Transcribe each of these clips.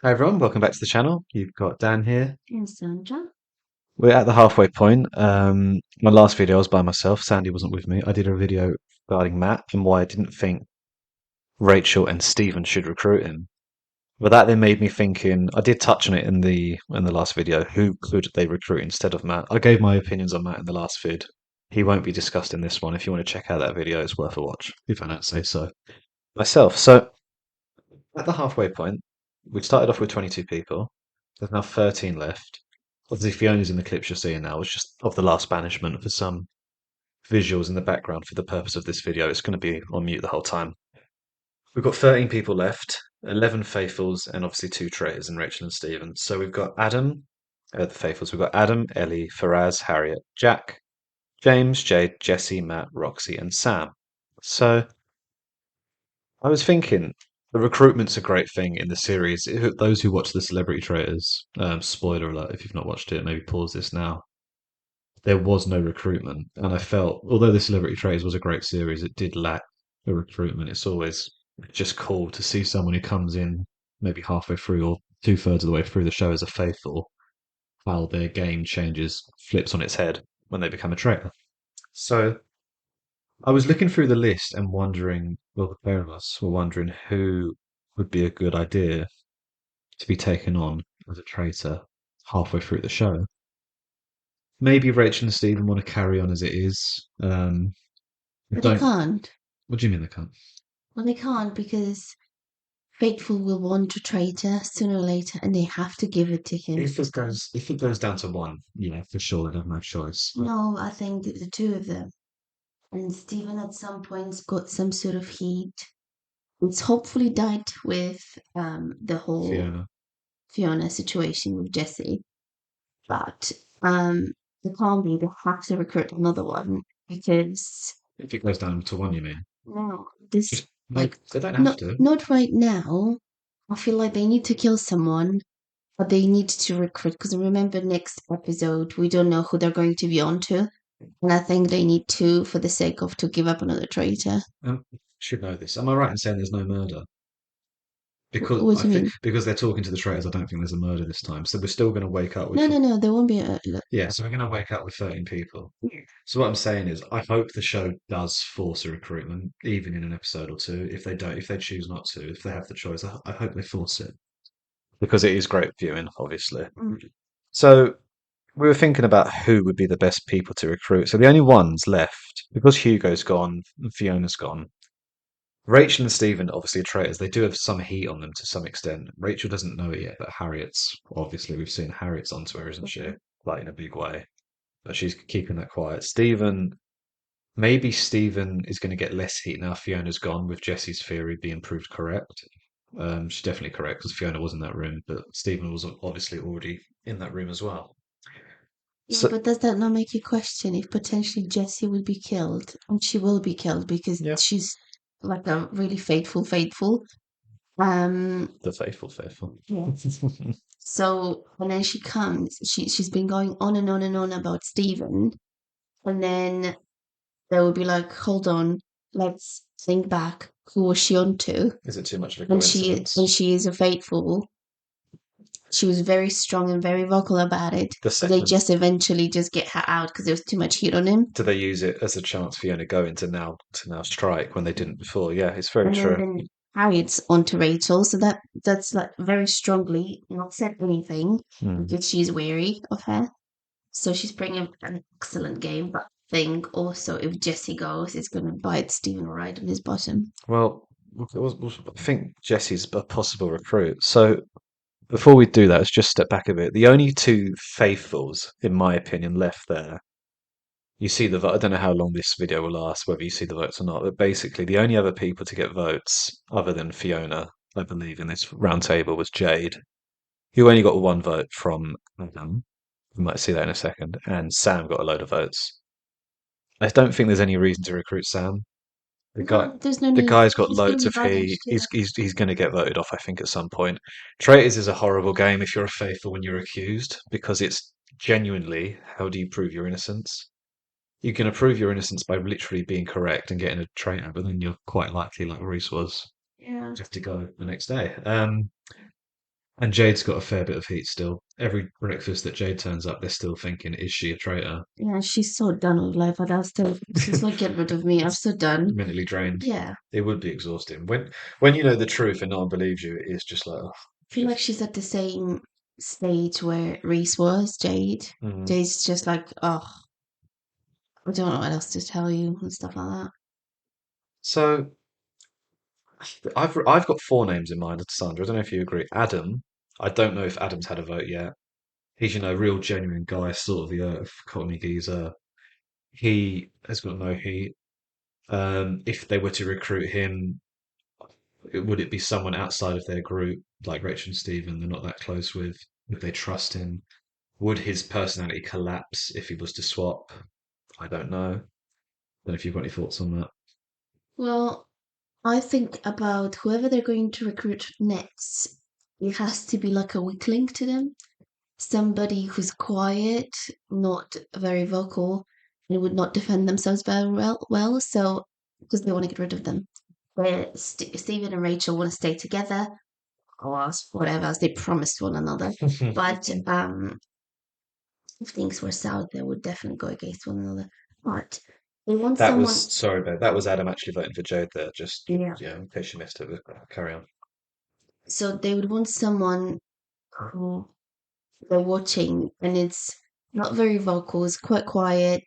Hi everyone, welcome back to the channel. You've got Dan here. And Sandra. We're at the halfway point. My last video I was by myself. Sandy wasn't with me. I did a video regarding Matt and why I didn't think Rachel and Stephen should recruit him. But that then made me thinking. I did touch on it in the last video. Who could they recruit instead of Matt? I gave my opinions on Matt in the last vid. He won't be discussed in this one. If you want to check out that video, it's worth a watch. If I don't say so myself. So at the halfway point, we started off with 22 people. There's now 13 left. Obviously, Fiona's in the clips you're seeing now. It's just of the last banishment for some visuals in the background for the purpose of this video. It's going to be on mute the whole time. We've got 13 people left, 11 faithfuls, and obviously two traitors in Rachel and Stephen. So we've got Adam, the faithfuls. We've got Adam, Ellie, Faraz, Harriet, Jack, James, Jade, Jessie, Matt, Roxy, and Sam. So I was thinking the recruitment's a great thing in the series. Those who watch the Celebrity Traitors, spoiler alert if you've not watched it, maybe pause this now. There was no recruitment, and I felt, although the Celebrity Traitors was a great series, it did lack a recruitment. It's always just cool to see someone who comes in maybe halfway through or two-thirds of the way through the show as a faithful, how their game changes, flips on its head when they become a traitor. So I was looking through the list and wondering, well, the pair of us were wondering who would be a good idea to be taken on as a traitor halfway through the show. Maybe Rachel and Stephen want to carry on as it is. But they Don't. can't. What do you mean they can't? Well, they can't because Faithful will want to traitor sooner or later, and they have to give it to him. If it goes down to one, yeah, for sure they have no choice. No, I think the two of them. And Stephen at some points got some sort of heat. It's hopefully died with the whole Fiona. Fiona situation with Jessie. But um, they can't be. They have to recruit another one because If it goes down to one, you mean? no, this Just no, like they don't have not to. not right now. I feel like they need to kill someone, but they need to recruit. Because remember, next episode we don't know who they're going to be on to, and I think they need to, for the sake of, to give up another traitor. Should know this. Am I right in saying there's no murder? Because What I do you think mean? because they're talking to the traitors, I don't think there's a murder this time. So we're still going to wake up with No, no, no. There won't be a. yeah. So we're going to wake up with 13 people. So what I'm saying is, I hope the show does force a recruitment, even in an episode or two. If they don't, if they choose not to, if they have the choice, I hope they force it because it is great viewing, obviously. Mm. So we were thinking about who would be the best people to recruit. So the only ones left, because Hugo's gone and Fiona's gone, Rachel and Stephen obviously are traitors. They do have some heat on them to some extent. Rachel doesn't know it yet, but Harriet's obviously we've seen Harriet's onto her, isn't she? Like in a big way. But she's keeping that quiet. Maybe Stephen is going to get less heat now Fiona's gone, with Jesse's theory being proved correct. She's definitely correct because Fiona was in that room, but Stephen was obviously already in that room as well. Yeah, So but does that not make you question if potentially Jessie will be killed? And she will be killed because yeah, she's like a really faithful. Um, the faithful, faithful. yeah. So and then she comes, she's been going on and on and on about Stephen, and then they will be like, hold on, let's think back. Who was she onto? Is it too much of a And coincidence? she is a faithful. She was very strong and very vocal about it. The But they second, just eventually just get her out because there was too much heat on him. do they use it as a chance for Fiona going to now strike when they didn't before? Yeah, it's very And then true. Harriet's onto Rachel, so that's like very strongly not said anything Hmm. because she's wary of her. So she's bringing an excellent game, but I think also if Jesse goes, it's going to bite Stephen right on his bottom. Well, I think Jesse's a possible recruit. So before we do that, let's just step back a bit. The only two faithfuls, in my opinion, left there. You see the vote. I don't know how long this video will last, whether you see the votes or not. But basically, the only other people to get votes, other than Fiona, I believe, in this round table was Jade, who only got one vote from Adam. We might see that in a second. And Sam got a load of votes. I don't think there's any reason to recruit Sam. The guy, No, there's no the need. guy's got He's going to loads be of heat. banished. He's going to get voted off, I think, at some point. Traitors is a horrible game if you're a faithful when you're accused, because it's genuinely how do you prove your innocence? You can prove your innocence by literally being correct and getting a traitor, but then you're quite likely, like Reese was, Yeah. to have to go the next day. And Jade's got a fair bit of heat still. Every breakfast that Jade turns up, they're still thinking, is she a traitor? Yeah, she's so done with life. I'd still, she's like, get rid of me. I'm so done. Mentally drained. Yeah. It would be exhausting. When you know the truth and no one believes you, it is just like, oh, I feel like she's at the same stage where Reese was, Jade. mm. Jade's just like, oh, I don't know what else to tell you and stuff like that. So I've got four names in mind, Sandra. I don't know if you agree. Adam. I don't know if Adam's had a vote yet. He's, real genuine guy, sort of the earth, Cockney geezer. He has got no heat. If they were to recruit him, would it be someone outside of their group, like Rachel and Stephen, they're not that close with? Would they trust him? Would his personality collapse if he was to swap? I don't know. Don't know if you've got any thoughts on that. Well, I think about whoever they're going to recruit next, it has to be like a weak link to them. Somebody who's quiet, not very vocal, and would not defend themselves very well. So, because they want to get rid of them. Where Stephen and Rachel want to stay together, or whatever, as they promised one another. But if things were south, they would definitely go against one another. But they want That was, someone, sorry, babe. That was Adam actually voting for Jade there. Just, yeah. yeah, in case you missed it. Carry on. So they would want someone who they're watching and it's not very vocal, it's quite quiet,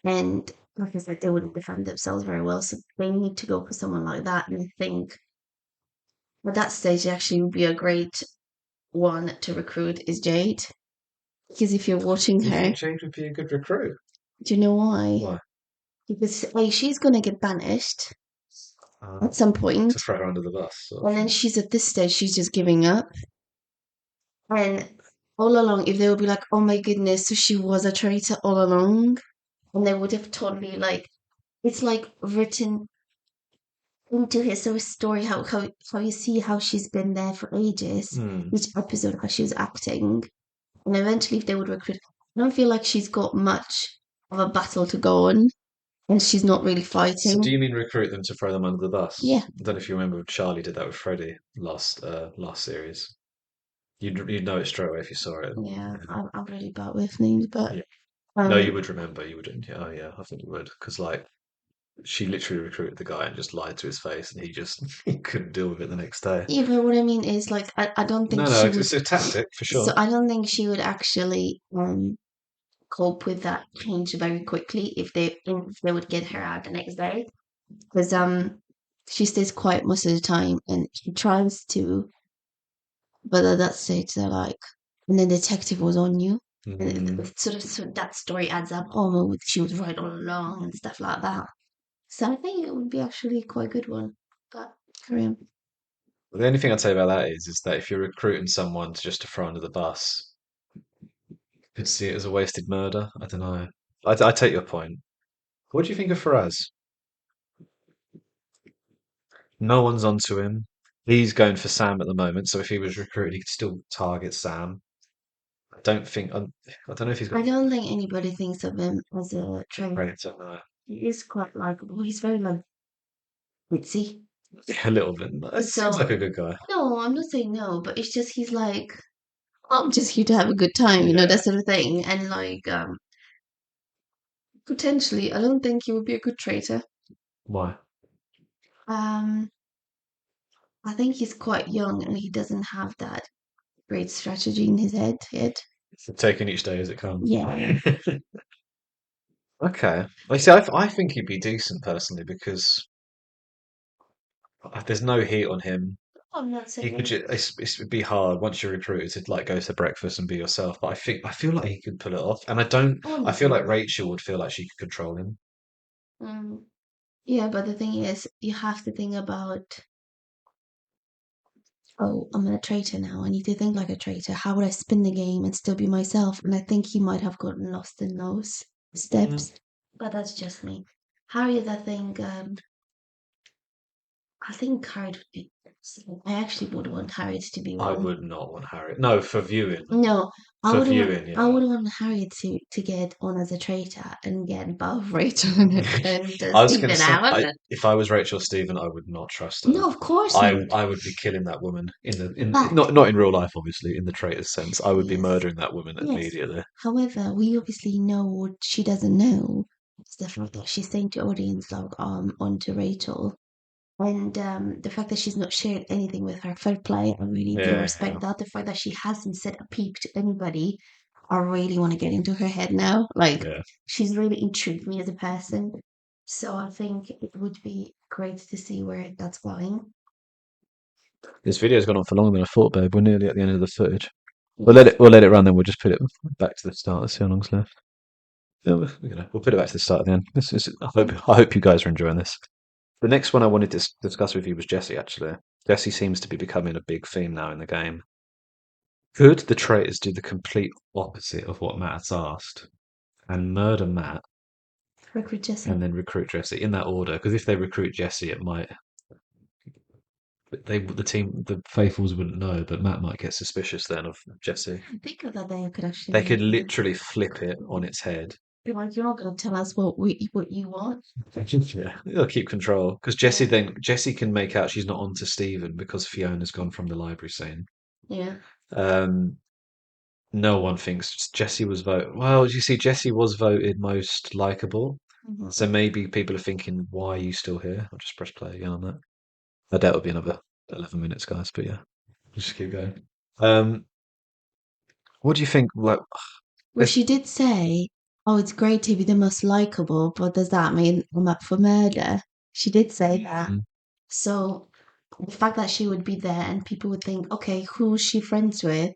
and like I said, they wouldn't defend themselves very well. So they need to go for someone like that. And I think at that stage, actually, would be a great one to recruit is Jade. Because if you're watching Do you her, think Jade would be a good recruit? do you know why? Why? Because A, she's going to get banished Uh, at some to point, throw her under the bus, sort of and then thing. she's at this stage, she's just giving up. And all along, if they would be like, oh my goodness, so she was a traitor all along, and they would have totally like, it's like written into his sort of story how you see how she's been there for ages, Hmm. each episode how she was acting, and eventually if they would recruit, I don't feel like she's got much of a battle to go on, and she's not really So do fighting. you mean recruit them to throw them under the bus? Yeah, I don't know if you remember Charlie did that with Freddie last series. You'd know it straight away if you saw it. yeah, Yeah. I'm really bad with names, but Yeah. No, you um, would remember. You wouldn't. Yeah, oh, yeah, I think you would. Because, like, she literally recruited the guy and just lied to his face, and he just he couldn't deal with it the next day. yeah, but what I mean is like I don't think No, no, she would. it's a tactic for So sure. I don't think she would actually cope with that change very quickly if they would get her out the next day, because she stays quiet most of the time and she tries to, but at that stage they're like, and then the detective was on you, and Mm. sort of so that story adds up. Oh, well, she was right all along and stuff like that. So I think it would be actually quite a good one. But carry on. The only thing I'd say about that is that if you're recruiting someone just to throw under the bus, you could see it as a wasted murder. I don't know. I take your point. What do you think of Faraz? No one's onto him. He's going for Sam at the moment, so if he was recruited, he could still target Sam. I don't know if he's got I don't think anybody thinks of him as a traitor. credit to know. He is quite likable. He's very like witsy. A little bit. It seems like So a good guy. no, I'm not saying no, but it's just he's like, I'm just here to have a good time, that Yeah. sort of thing. And like, potentially, I don't think he would be a good traitor. Why? Um, I think he's quite young and he doesn't have that great strategy in his head yet. So taking each day as it comes. Yeah. Okay. I see. I think he'd be decent personally because there's no heat on him. I'm not He could saying. just, it'd be hard once you're recruited to like go to breakfast and be yourself. But I feel like he could pull it off, and I don't. I I feel like understand. Rachel would feel like she could control him. Yeah, but the thing is, you have to think about, oh, I'm a traitor now. I need to think like a traitor. How would I spin the game and still be myself? And I think he might have gotten lost in those Mm. steps. But that's just me. Harriet, I think Harriet would be. So I actually would want Harriet to be I wrong. would not want Harriet. No, for viewing. No, For viewing, I yeah. would want Harriet to get on as a traitor and get both Rachel and I was going to Stephen say, out. if I was Rachel Stephen, I would not trust her. No, of course not. I would be killing that woman in But not in real life, obviously, in the traitor's sense. I would be yes, murdering that woman yes. immediately. However, we obviously know what she doesn't know. It's the fact that she's saying to audience like onto Rachel. And the fact that she's not shared anything with her, fair play, I really do Yeah, yeah, respect that. The fact that she hasn't said a peep to anybody, I really want to get into her head now. Like, yeah. she's really intrigued me as a person. So I think it would be great to see where that's going. This video's gone on for longer than I thought, babe. We're nearly at the end of the footage. Yes. We'll let it run, then we'll just put it back to the start. Let's see how long's left. Yeah, we'll put it back to the start at the end. I hope you guys are enjoying this. The next one I wanted to discuss with you was Jessie. Actually, Jessie seems to be becoming a big theme now in the game. Could the traitors do the complete opposite of what Matt has asked and murder Matt Recruit and Jessie. then recruit Jessie in that order? Because if they recruit Jessie, it might the faithfuls wouldn't know, but Matt might get suspicious then of Jessie. I think that they could They could actually literally flip it on its head. be like, you're not going to tell us what you want. Yeah, they'll keep control because Jessie can make out she's not onto Stephen because Fiona's gone from the library scene. Yeah. Um, no one thinks Jessie was voted. Well, you see, Jessie was voted most likable, so Mhm. maybe people are thinking, "Why are you still here?" I'll just press play again on that. I doubt it'll be another 11 minutes, guys. But yeah, just keep going. Um, what do you think? Like, Well, there's she did say, "Oh, it's great to be the most likable," but does that mean I'm up for murder? She did say that. mm, So the fact that she would be there and people would think, okay, who's she friends with?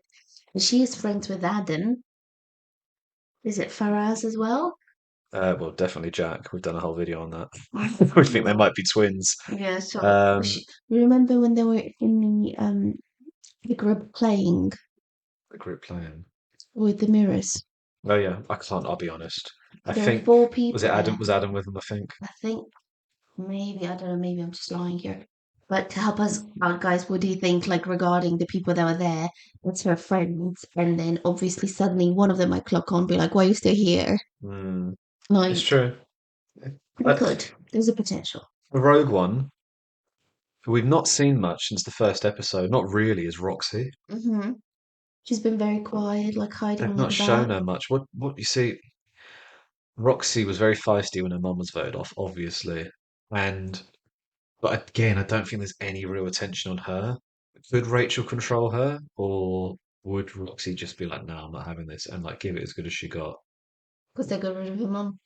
And she is friends with Adam. Is it Faraz as well? well, definitely Jack. We've done a whole video on that. We think they Yeah. might be twins. Yeah. So Um, she, remember when they were in the group playing the group playing. with the mirrors? Oh yeah, I can't. I'll be honest. I There were think four was it people Adam? there. Was Adam with them? I think. I think maybe, I don't know, maybe I'm just lying here. But to help us out, guys, what do you think, like, regarding the people that were there? It's her friends. And then obviously, suddenly, one of them might clock on, be like, why are you still here? Mm, it's Like, true. we Uh, could. There's a potential. the Rogue One, who we've not seen much since the first episode. Not really, is Roxy. Hmm. She's been very quiet, like, hiding They've in not the back. shown her much. What you see? Roxy was very feisty when her mum was voted off, obviously, and but again, I don't think there's any real attention on her. Could Rachel control her, or would Roxy just be like, "No, I'm not having this," and like give it as good as she got? Because they got rid of her mum.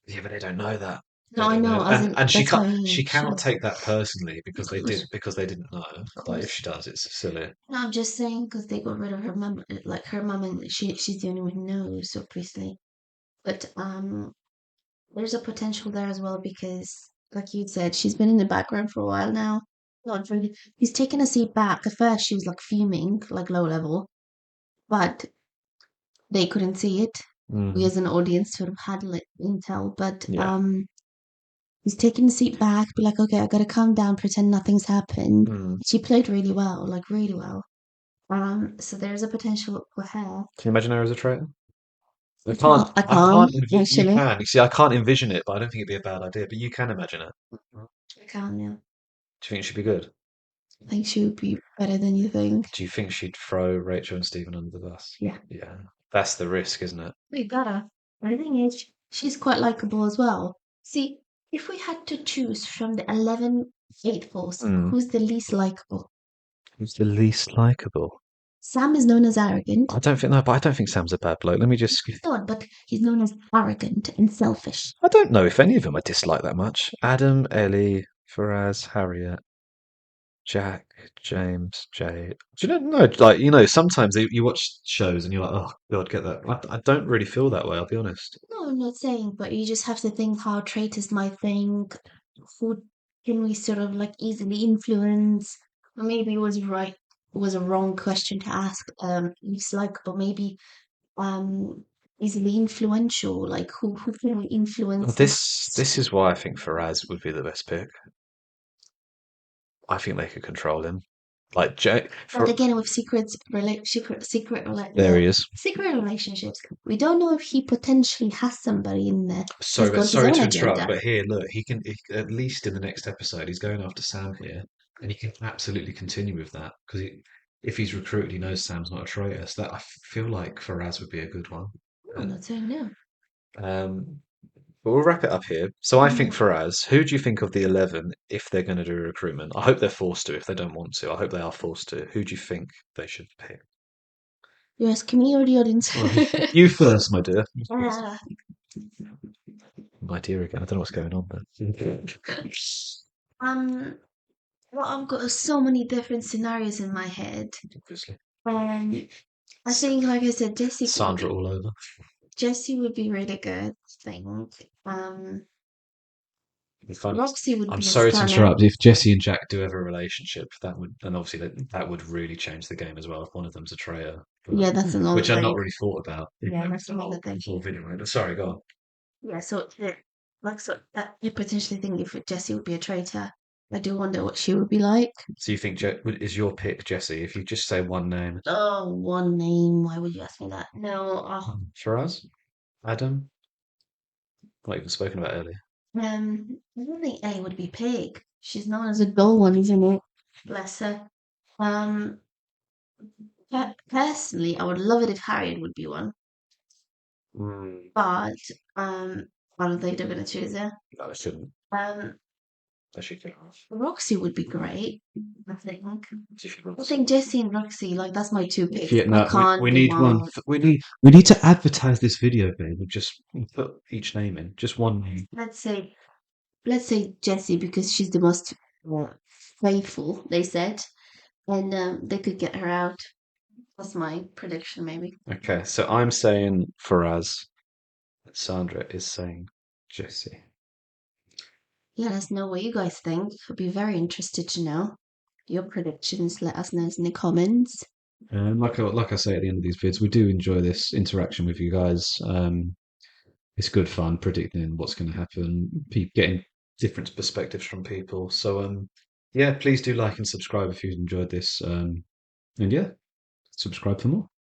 Yeah, but they don't know that. No, They I don't know, know, as in, and that's how I she mean. She cannot was, take that personally of course, because they didn't know. of Like if course. she does, it's silly. No, I'm just saying, because they got rid of her mum, like, her mum, and she's the only one who knows, obviously. But, there's a potential there as well because, like you said, she's been in the background for a while now. Not really. He's taken a seat back. At first, she was like fuming, like low level, but they couldn't see it. We, Mm, as an audience, sort of had like intel, but yeah. he's taken a seat back, be like, okay, I gotta calm down, pretend nothing's happened. Mm. She played really well, like really well. So there's a potential for her. Can you imagine her as a traitor? I I can't can't. You actually. can. You see, I can't envision it, but I don't think it'd be a bad idea. But you can imagine it. I can't. Yeah. Do you think she'd be good? I think she would be better than you think. Do you think she'd throw Rachel and Stephen under the bus? Yeah. Yeah, that's the risk, isn't it? We gotta. The thing is, she's quite likable as well. See, if we had to choose from the 11 faithfuls, Mm. who's the least likable? Who's the least likable? Sam is known as arrogant. I don't think no, but I don't think Sam's a bad bloke. Let me just. He's not, but he's known as arrogant and selfish. I don't know if any of them I dislike that much. Adam, Ellie, Faraz, Harriet, Jack, James, Jay. Do you know? No, like sometimes you watch shows and you're like, oh God, get that. I don't really feel that way. I'll be honest. No, I'm not saying, but you just have to think how traitors might think. Who can we sort of like easily influence? Or maybe it was right, was a wrong question to ask. Least likable, maybe um easily influential, like who can we Well, influence this is why I think Faraz would be the best pick. I think they could control him. Like Jack, But for again, with there he is. secret relationships, we don't know if he potentially has somebody in there. He's Sorry, but got his sorry own to interrupt, agenda. but here, look, at least in the next episode, he's going after Sam here, and he can absolutely continue with that because if he's recruited, he knows Sam's not a traitor. So that I feel like Faraz would be a good one. I'm Uh, not saying no. Um, but we'll wrap it up here. So I think Mhm. Faraz, who do you think of the 11 if they're going to do recruitment? I hope they're forced to. If they don't want to, I hope they are forced to. Who do you think they should pick? You're asking me or the audience? Well, you first, my dear. You first. uh, My dear again. I don't know what's going on there. um, well, I've got so many different scenarios in my head. Obviously. Um, I think, like I said, Sandra all over. Jessie would be really good. I think. Um, If I'm, Roxy would I'm be a sorry to stunner. interrupt. If Jesse and Jack do have a relationship, that would, and obviously that would really change the game as well. If one of them's a traitor, but, Yeah, that's another which I've not thing. really thought about. Yeah, that's another thing. Full video, right? Sorry, go on. Yeah, so like so that you potentially think if Jessie would be a traitor, I do wonder what she would be like. So you think is your pick Jesse? If you just say one name, Oh, one name. Why would you ask me that? No. Oh, Faraz, Adam, like we've spoken about earlier. I don't think Ellie would be Pig. She's known as a dull one, isn't it? Bless her. Um, personally, I would love it if Harriet would be one, Mm. but um, I don't think they're gonna choose her. No, they shouldn't. Um, They should get off. Roxy would be great. I think. They should I Roxy. think Jessie and Roxy, like that's my two picks. Yeah, I no, can't we do need one. one. We need to advertise this video, babe. We just put each name in, just one name. Let's say Jessie because she's the most uh, faithful. They said, and they could get her out. That's my prediction, maybe. Okay, so I'm saying Faraz. Sandra is saying Jesse. Yeah, let us know what you guys think. I'd be very interested to know your predictions. Let us know in the comments. And like I say at the end of these vids, we do enjoy this interaction with you guys. It's good fun predicting what's going to happen, getting different perspectives from people. So yeah, please do like and subscribe if you've enjoyed this. And yeah, subscribe for more.